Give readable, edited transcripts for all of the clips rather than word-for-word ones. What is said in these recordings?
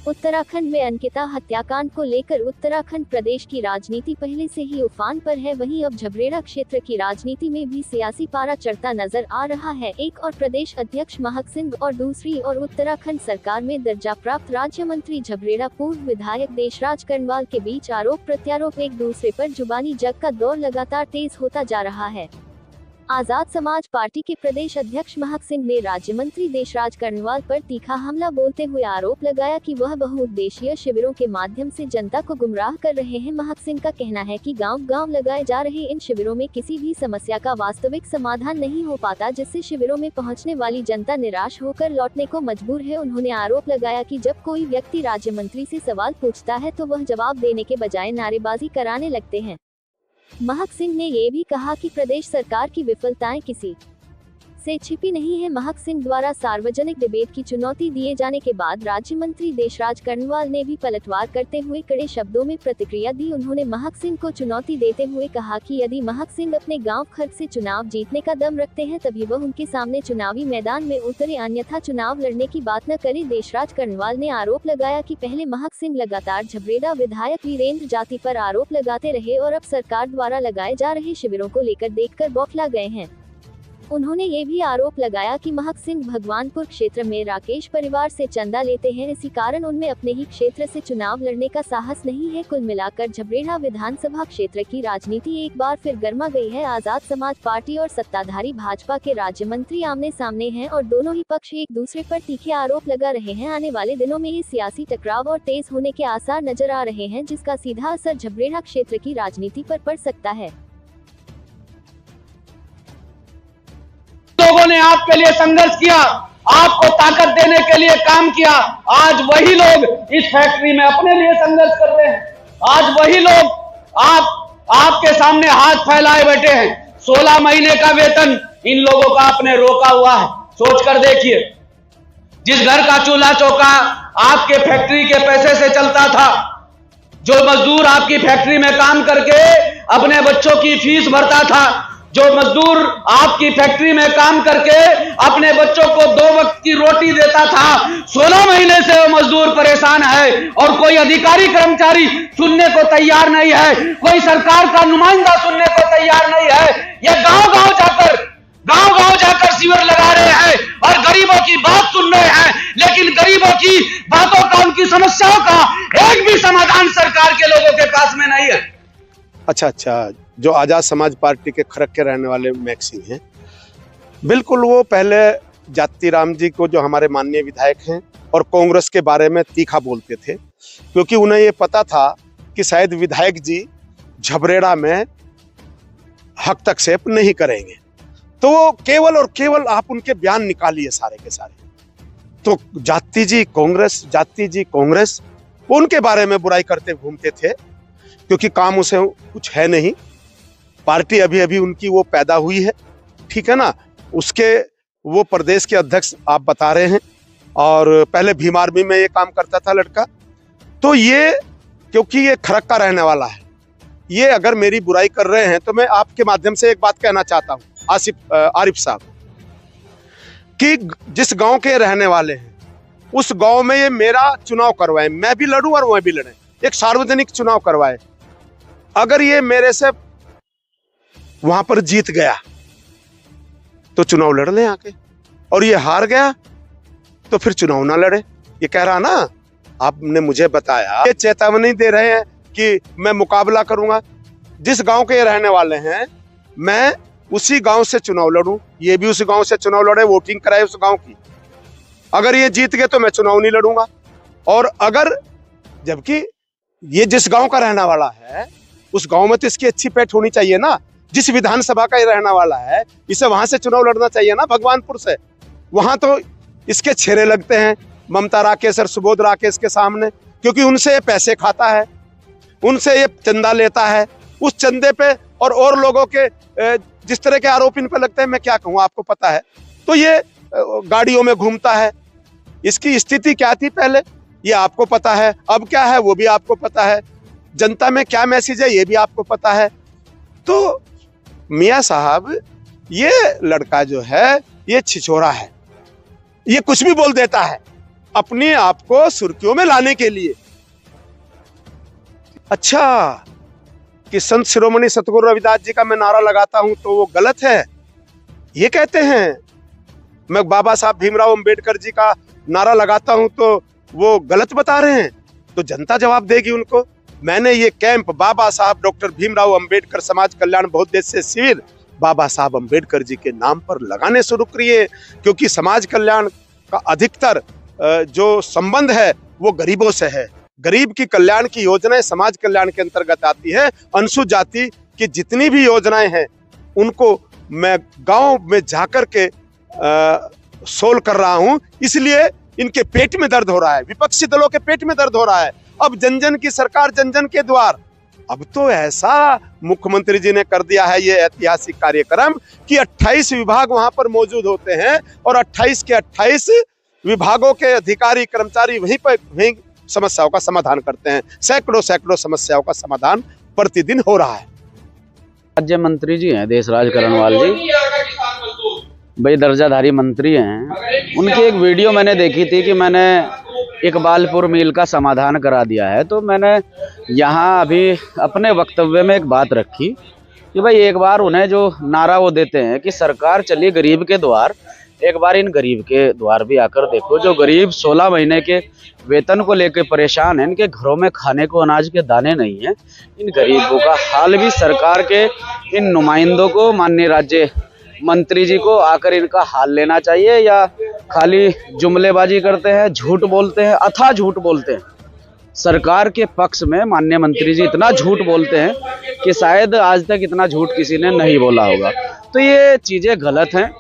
उत्तराखंड में अंकिता हत्याकांड को लेकर उत्तराखंड प्रदेश की राजनीति पहले से ही उफान पर है। वहीं अब झबरेड़ा क्षेत्र की राजनीति में भी सियासी पारा चढ़ता नजर आ रहा है। एक और प्रदेश अध्यक्ष महक सिंह और दूसरी और उत्तराखंड सरकार में दर्जा प्राप्त राज्य मंत्री झबरेड़ा पूर्व विधायक देशराज कर्णवाल के बीच आरोप प्रत्यारोप एक दूसरे पर जुबानी जंग का दौर लगातार तेज होता जा रहा है। आजाद समाज पार्टी के प्रदेश अध्यक्ष महक सिंह ने राज्य मंत्री देशराज कर्णवाल पर तीखा हमला बोलते हुए आरोप लगाया कि वह बहुउद्देशीय शिविरों के माध्यम से जनता को गुमराह कर रहे हैं। महक सिंह का कहना है कि गांव-गांव लगाए जा रहे इन शिविरों में किसी भी समस्या का वास्तविक समाधान नहीं हो पाता, जिससे शिविरों में पहुंचने वाली जनता निराश होकर लौटने को मजबूर है। उन्होंने आरोप लगाया कि जब कोई व्यक्ति राज्य मंत्री से सवाल पूछता है तो वह जवाब देने के बजाय नारेबाजी कराने लगते हैं। महक सिंह ने ये भी कहा कि प्रदेश सरकार की विफलताएं किसी से छिपी नहीं है। महक सिंह द्वारा सार्वजनिक डिबेट की चुनौती दिए जाने के बाद राज्य मंत्री देशराज कर्णवाल ने भी पलटवार करते हुए कड़े शब्दों में प्रतिक्रिया दी। उन्होंने महक सिंह को चुनौती देते हुए कहा कि यदि महक सिंह अपने गांव खर्च से चुनाव जीतने का दम रखते हैं तभी वह उनके सामने चुनावी मैदान में उतरे, अन्यथा चुनाव लड़ने की बात न करे। देशराज कर्णवाल ने आरोप लगाया कि पहले महक सिंह लगातार झबरेड़ा विधायक वीरेंद्र जाति पर आरोप लगाते रहे और अब सरकार द्वारा लगाए जा रहे शिविरों को लेकर देखकर बौखला गए हैं। उन्होंने ये भी आरोप लगाया कि महक सिंह भगवानपुर क्षेत्र में राकेश परिवार से चंदा लेते हैं, इसी कारण उनमें अपने ही क्षेत्र से चुनाव लड़ने का साहस नहीं है। कुल मिलाकर झबरेड़ा विधानसभा क्षेत्र की राजनीति एक बार फिर गर्मा गई है। आजाद समाज पार्टी और सत्ताधारी भाजपा के राज्य मंत्री आमने सामने हैं और दोनों ही पक्ष एक दूसरे पर तीखे आरोप लगा रहे हैं। आने वाले दिनों में ये सियासी टकराव और तेज होने के आसार नजर आ रहे हैं, जिसका सीधा असर झबरेड़ा क्षेत्र की राजनीति पर पड़ सकता है। लोगों ने आपके लिए संघर्ष किया, आपको ताकत देने के लिए काम किया। आज वही लोग इस फैक्ट्री में अपने लिए संघर्ष कर रहे हैं। आज वही लोग आपके सामने हाथ फैलाए बैठे हैं। 16 महीने का वेतन इन लोगों का आपने रोका हुआ है। सोच कर देखिए, जिस घर का चूल्हा चौका आपके फैक्ट्री के पैसे से चलता था, जो मजदूर आपकी फैक्ट्री में काम करके अपने बच्चों की फीस भरता था, जो मजदूर आपकी फैक्ट्री में काम करके अपने बच्चों को 2 वक्त की रोटी देता था, 16 महीने से वो मजदूर परेशान है और कोई अधिकारी कर्मचारी सुनने को तैयार नहीं है, कोई सरकार का नुमाइंदा सुनने को तैयार नहीं है। ये गांव-गांव जाकर शिविर लगा रहे हैं और गरीबों की बात सुन रहे हैं, लेकिन गरीबों की बातों का, उनकी समस्याओं का एक भी समाधान सरकार के लोगों के पास में नहीं है। अच्छा, जो आजाद समाज पार्टी के खरक के रहने वाले महक सिंह हैं, बिल्कुल वो पहले जाति राम जी को, जो हमारे माननीय विधायक हैं, और कांग्रेस के बारे में तीखा बोलते थे, क्योंकि उन्हें ये पता था कि शायद विधायक जी झबरेड़ा में हस्तक्षेप नहीं करेंगे। तो वो केवल और केवल आप उनके बयान निकालिए सारे के सारे, तो जाति जी कांग्रेस वो उनके बारे में बुराई करते घूमते थे, क्योंकि काम उसे कुछ है नहीं। पार्टी अभी अभी उनकी वो पैदा हुई है, ठीक है ना। उसके वो प्रदेश के अध्यक्ष आप बता रहे हैं, और पहले भीम आर्मी में ये काम करता था लड़का। तो ये, क्योंकि ये खरक का रहने वाला है, ये अगर मेरी बुराई कर रहे हैं तो मैं आपके माध्यम से एक बात कहना चाहता हूँ आरिफ साहब, कि जिस गांव के रहने वाले हैं उस गांव में ये मेरा चुनाव करवाए, मैं भी लड़ूं और वह भी लड़े, एक सार्वजनिक चुनाव करवाए। अगर ये मेरे से वहां पर जीत गया तो चुनाव लड़ ले आके, और ये हार गया तो फिर चुनाव ना लड़े। ये कह रहा ना, आपने मुझे बताया, ये चेतावनी दे रहे हैं कि मैं मुकाबला करूंगा। जिस गांव के रहने वाले हैं, मैं उसी गांव से चुनाव लड़ूं, ये भी उस गांव से चुनाव लड़े, वोटिंग कराए उस गांव की। अगर ये जीत गए तो मैं चुनाव नहीं लड़ूंगा। और अगर, जबकि ये जिस गांव का रहने वाला है उस गांव में तो इसकी अच्छी पैठ होनी चाहिए ना। जिस विधानसभा का ये रहने वाला है, इसे वहां से चुनाव लड़ना चाहिए ना, भगवानपुर से। वहां तो इसके छेरे लगते हैं ममता राकेश और सुबोध राकेश के सामने, क्योंकि उनसे ये पैसे खाता है, उनसे ये चंदा लेता है। उस चंदे पे और लोगों के जिस तरह के आरोप इन पे लगते हैं, मैं क्या कहूँ, आपको पता है। तो ये गाड़ियों में घूमता है। इसकी स्थिति क्या थी पहले, ये आपको पता है। अब क्या है वो भी आपको पता है। जनता में क्या मैसेज है ये भी आपको पता है। तो मियां साहब, ये लड़का जो है ये छिछोरा है, ये कुछ भी बोल देता है। अपने आप को सुर्खियों में लाने के लिए। अच्छा, कि संत शिरोमणि सतगुरु रविदास जी का मैं नारा लगाता हूं तो वो गलत है, ये कहते हैं। मैं बाबा साहब भीमराव अंबेडकर जी का नारा लगाता हूं तो वो गलत बता रहे हैं, तो जनता जवाब देगी उनको। मैंने ये कैंप बाबा साहब डॉक्टर भीमराव अंबेडकर समाज कल्याण बहुउद्देश्य शिविर बाबा साहब अंबेडकर जी के नाम पर लगाने शुरू किए, क्योंकि समाज कल्याण का अधिकतर जो संबंध है वो गरीबों से है। गरीब की कल्याण की योजनाएं समाज कल्याण के अंतर्गत आती है। अनुसूचित जाति की जितनी भी योजनाएं हैं उनको मैं गांव में जाकर के सोल्व कर रहा हूं, इसलिए इनके पेट में दर्द हो रहा है, विपक्षी दलों के पेट में दर्द हो रहा है। अब जन जन की सरकार जन जन के द्वार। अब तो ऐसा मुख्यमंत्री जी ने कर दिया है ये ऐतिहासिक कार्यक्रम कि 28 विभाग वहां पर मौजूद होते हैं और 28 के 28 विभागों के अधिकारी कर्मचारी वहीं समस्याओं का समाधान करते हैं। सैकड़ों समस्याओं का समाधान प्रतिदिन हो रहा है। राज्य मंत्री जी हैं देशराज करणवाल जी, भाई दर्जाधारी मंत्री हैं। उनकी एक वीडियो मैंने देखी थी कि मैंने इकबालपुर मिल का समाधान करा दिया है, तो मैंने यहाँ अभी अपने वक्तव्य में एक बात रखी कि भाई एक बार उन्हें जो नारा वो देते हैं कि सरकार चली गरीब के द्वार, एक बार इन गरीब के द्वार भी आकर देखो। जो गरीब 16 महीने के वेतन को लेकर परेशान हैं, इनके घरों में खाने को अनाज के दाने नहीं हैं, इन गरीबों का हाल भी सरकार के इन नुमाइंदों को, माननीय राज्य मंत्री जी को आकर इनका हाल लेना चाहिए, या खाली जुमलेबाजी करते हैं, झूठ बोलते हैं, अथाह झूठ बोलते हैं। सरकार के पक्ष में माननीय मंत्री जी इतना झूठ बोलते हैं कि शायद आज तक इतना झूठ किसी ने नहीं बोला होगा। तो ये चीज़ें गलत हैं।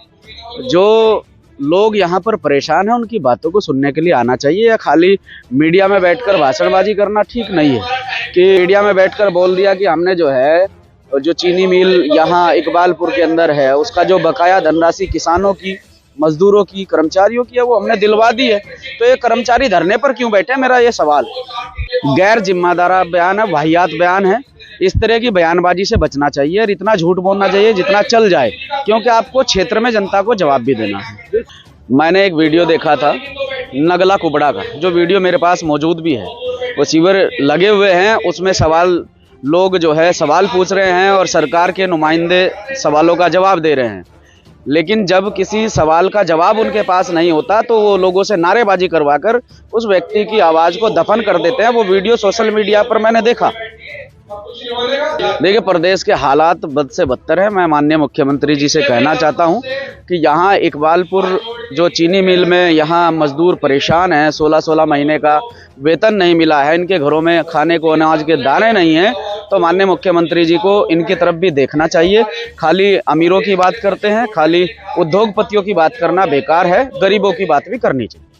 जो लोग यहाँ पर परेशान हैं उनकी बातों को सुनने के लिए आना चाहिए, या खाली मीडिया में बैठकर भाषणबाजी करना ठीक नहीं है कि मीडिया में बैठकर बोल दिया कि हमने जो है जो चीनी मिल यहाँ इकबालपुर के अंदर है उसका जो बकाया धनराशि किसानों की, मजदूरों की, कर्मचारियों की है वो हमने दिलवा दी है। तो ये कर्मचारी धरने पर क्यों बैठे, मेरा ये सवाल। गैर जिम्मेदार बयान है, वाहियात बयान है। इस तरह की बयानबाजी से बचना चाहिए और इतना झूठ बोलना चाहिए जितना चल जाए, क्योंकि आपको क्षेत्र में जनता को जवाब भी देना है। मैंने एक वीडियो देखा था नगला कुबड़ा का, जो वीडियो मेरे पास मौजूद भी है। वो शिविर लगे हुए हैं, उसमें सवाल लोग जो है सवाल पूछ रहे हैं और सरकार के नुमाइंदे सवालों का जवाब दे रहे हैं। लेकिन जब किसी सवाल का जवाब उनके पास नहीं होता तो वो लोगों से नारेबाजी करवाकर उस व्यक्ति की आवाज़ को दफन कर देते हैं। वो वीडियो सोशल मीडिया पर मैंने देखा। देखिए, प्रदेश के हालात बद से बदतर है। मैं माननीय मुख्यमंत्री जी से कहना चाहता हूं कि यहाँ इकबालपुर जो चीनी मिल में यहाँ मजदूर परेशान हैं, 16 महीने का वेतन नहीं मिला है, इनके घरों में खाने को अनाज के दाने नहीं हैं, तो माननीय मुख्यमंत्री जी को इनकी तरफ भी देखना चाहिए। खाली अमीरों की बात करते हैं, खाली उद्योगपतियों की बात करना बेकार है, गरीबों की बात भी करनी चाहिए।